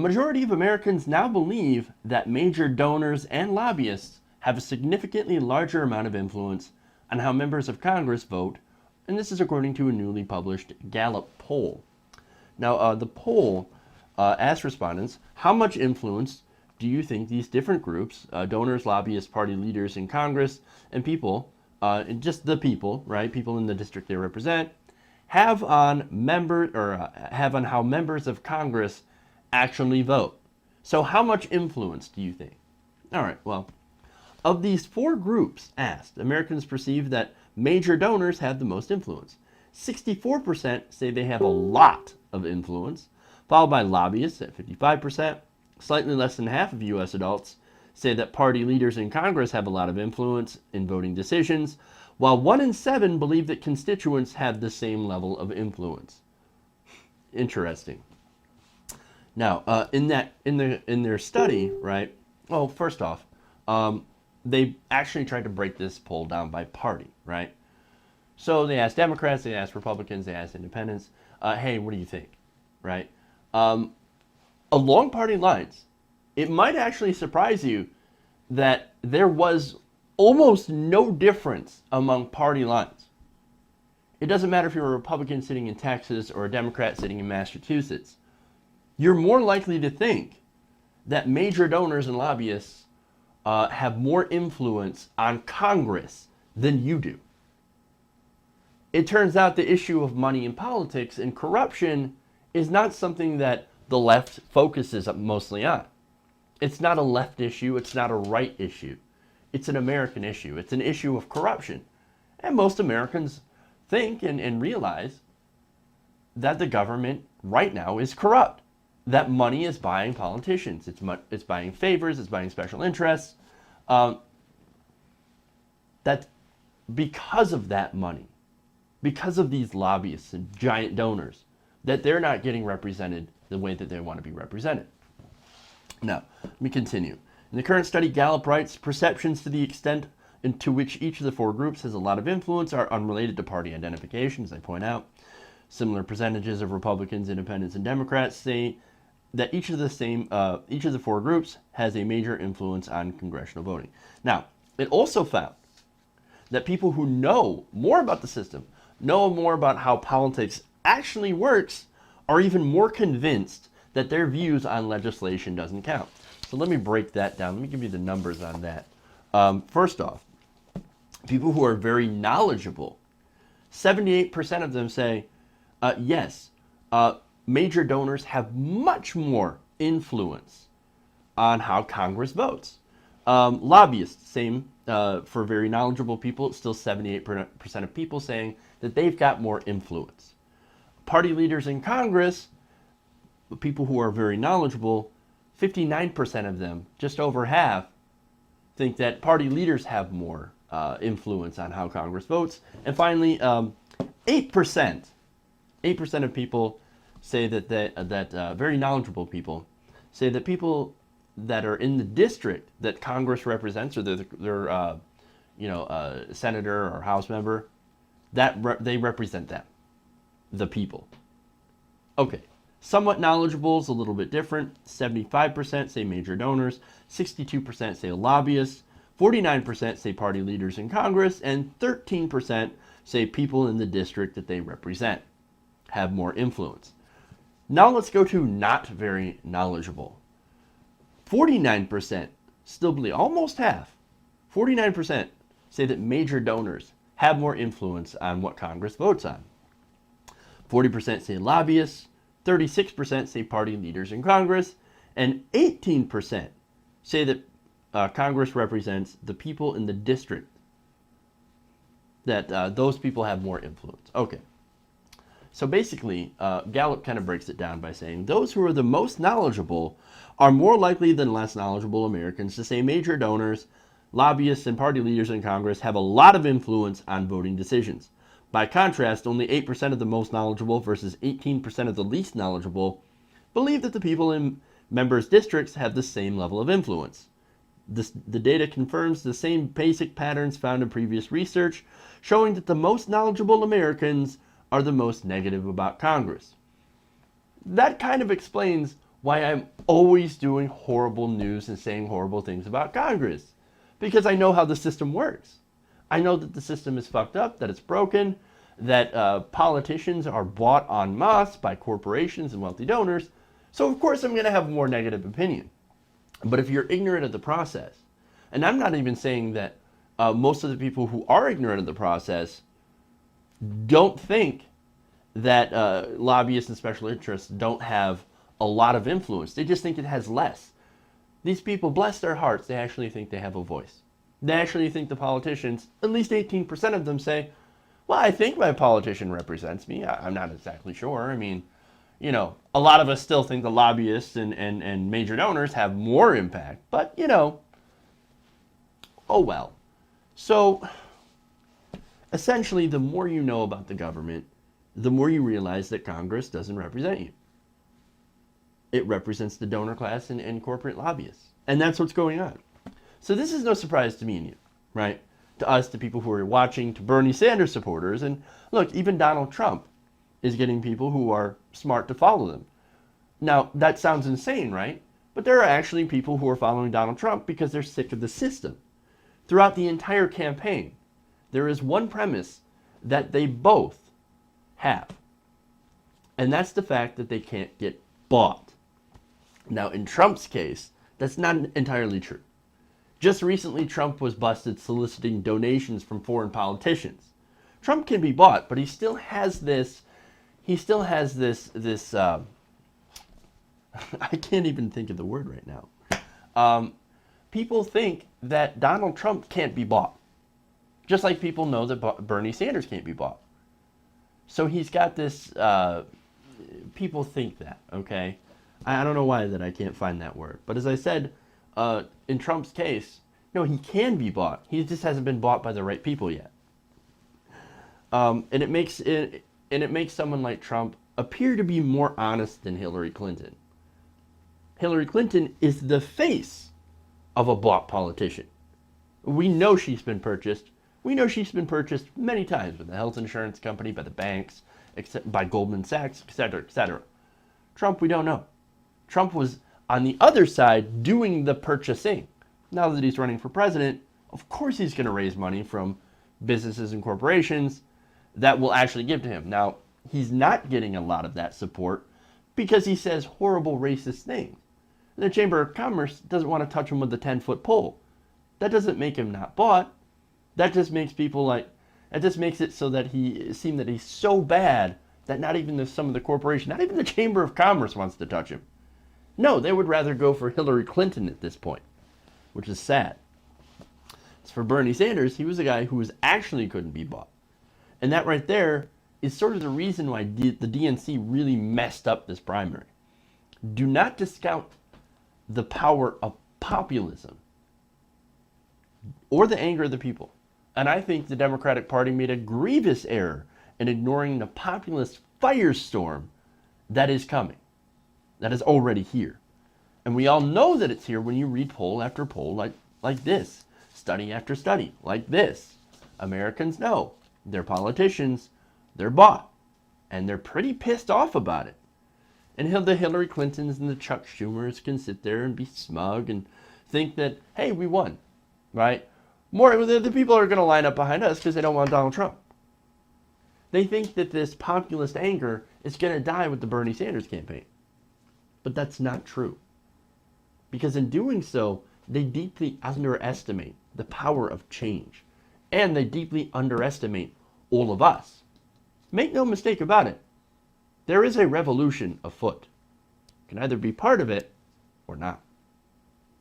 majority of Americans now believe that major donors and lobbyists have a significantly larger amount of influence on how members of Congress vote, and this is according to a newly published Gallup poll. Now, the poll asked respondents, how much influence do you think these different groups, donors, lobbyists, party leaders in Congress, and people, and just the people, right, people in the district they represent, have on have on how members of Congress actually vote? So how much influence do you think? All right, well, of these four groups asked, Americans perceive that major donors have the most influence. 64% say they have a lot of influence, followed by lobbyists at 55%. Slightly less than half of U.S. adults say that party leaders in Congress have a lot of influence in voting decisions, while 1 in 7 believe that constituents have the same level of influence. Interesting. Now, in their study, right? Well, first off, they actually tried to break this poll down by party, right? So they asked Democrats, they asked Republicans, they asked Independents, hey, what do you think, right? Along party lines, it might actually surprise you that there was almost no difference among party lines. It doesn't matter if you're a Republican sitting in Texas or a Democrat sitting in Massachusetts. You're more likely to think that major donors and lobbyists have more influence on Congress than you do. It turns out the issue of money in politics and corruption is not something that the left focuses mostly on. It's not a left issue, it's not a right issue. It's an American issue. It's an issue of corruption. And most Americans think and realize that the government right now is corrupt. That money is buying politicians. It's buying favors, it's buying special interests. That because of that money, because of these lobbyists and giant donors, that they're not getting represented the way that they want to be represented. Now, let me continue. In the current study, Gallup writes, perceptions to the extent to which each of the four groups has a lot of influence are unrelated to party identification, as I point out. Similar percentages of Republicans, Independents, and Democrats say that each of the four groups has a major influence on congressional voting. Now, it also found that people who know more about the system, know more about how politics actually works, are even more convinced that their views on legislation doesn't count. So let me break that down. Let me give you the numbers on that. First off, people who are very knowledgeable, 78% of them say, yes, major donors have much more influence on how Congress votes. Lobbyists, same for very knowledgeable people, it's still 78% of people saying that they've got more influence. Party leaders in Congress, people who are very knowledgeable, 59% of them, just over half, think that party leaders have more influence on how Congress votes. And finally, 8% of people say that very knowledgeable people say that people that are in the district that Congress represents, or their senator or House member, they represent them, the people. Okay. Somewhat knowledgeable is a little bit different. 75% say major donors, 62% say lobbyists, 49% say party leaders in Congress, and 13% say people in the district that they represent have more influence. Now let's go to not very knowledgeable. 49% still believe, almost half, 49% say that major donors have more influence on what Congress votes on. 40% say lobbyists, 36% say party leaders in Congress, and 18% say that Congress represents the people in the district, that those people have more influence. Okay. So basically, Gallup kind of breaks it down by saying those who are the most knowledgeable are more likely than less knowledgeable Americans to say major donors, lobbyists, and party leaders in Congress have a lot of influence on voting decisions. By contrast, only 8% of the most knowledgeable versus 18% of the least knowledgeable believe that the people in members' districts have the same level of influence. The data confirms the same basic patterns found in previous research, showing that the most knowledgeable Americans are the most negative about Congress. That kind of explains why I'm always doing horrible news and saying horrible things about Congress. Because I know how the system works. I know that the system is fucked up, that it's broken, that politicians are bought en masse by corporations and wealthy donors. So of course I'm going to have a more negative opinion. But if you're ignorant of the process, and I'm not even saying that most of the people who are ignorant of the process don't think that lobbyists and special interests don't have a lot of influence. They just think it has less. These people, bless their hearts, they actually think they have a voice. They actually think the politicians, at least 18% of them say, well, I think my politician represents me. I'm not exactly sure. I mean, you know, a lot of us still think the lobbyists and major donors have more impact. But, you know, oh well. So, essentially, the more you know about the government, the more you realize that Congress doesn't represent you. It represents the donor class and corporate lobbyists. And that's what's going on. So this is no surprise to me and you, right? To us, to people who are watching, to Bernie Sanders supporters. And look, even Donald Trump is getting people who are smart to follow them. Now, that sounds insane, right? But there are actually people who are following Donald Trump because they're sick of the system. Throughout the entire campaign, there is one premise that they both have. And that's the fact that they can't get bought. Now, in Trump's case, that's not entirely true. Just recently, Trump was busted soliciting donations from foreign politicians. Trump can be bought, but he still has this, I can't even think of the word right now. People think that Donald Trump can't be bought. Just like people know that Bernie Sanders can't be bought. So he's got this, people think that, okay? I don't know why that I can't find that word. But as I said, in Trump's case, no, he can be bought. He just hasn't been bought by the right people yet. And it makes someone like Trump appear to be more honest than Hillary Clinton. Hillary Clinton is the face of a bought politician. We know she's been purchased. We know she's been purchased many times by the health insurance company, by the banks, by Goldman Sachs, etc., etc. Trump, we don't know. Trump was on the other side doing the purchasing. Now that he's running for president, of course he's going to raise money from businesses and corporations that will actually give to him. Now, he's not getting a lot of that support because he says horrible racist things. The Chamber of Commerce doesn't want to touch him with a 10-foot pole. That doesn't make him not bought. That just makes it so that he seem that he's so bad that not even some of the corporation, not even the Chamber of Commerce wants to touch him. No, they would rather go for Hillary Clinton at this point, which is sad. As for Bernie Sanders, he was a guy who actually couldn't be bought. And that right there is sort of the reason why the DNC really messed up this primary. Do not discount the power of populism or the anger of the people. And I think the Democratic Party made a grievous error in ignoring the populist firestorm that is coming, that is already here. And we all know that it's here when you read poll after poll like this, study after study like this. Americans know their politicians, they're bought, and they're pretty pissed off about it. And the Hillary Clintons and the Chuck Schumers can sit there and be smug and think that, hey, we won, right? The people are going to line up behind us because they don't want Donald Trump. They think that this populist anger is going to die with the Bernie Sanders campaign. But that's not true. Because in doing so, they deeply underestimate the power of change. And they deeply underestimate all of us. Make no mistake about it. There is a revolution afoot. You can either be part of it or not.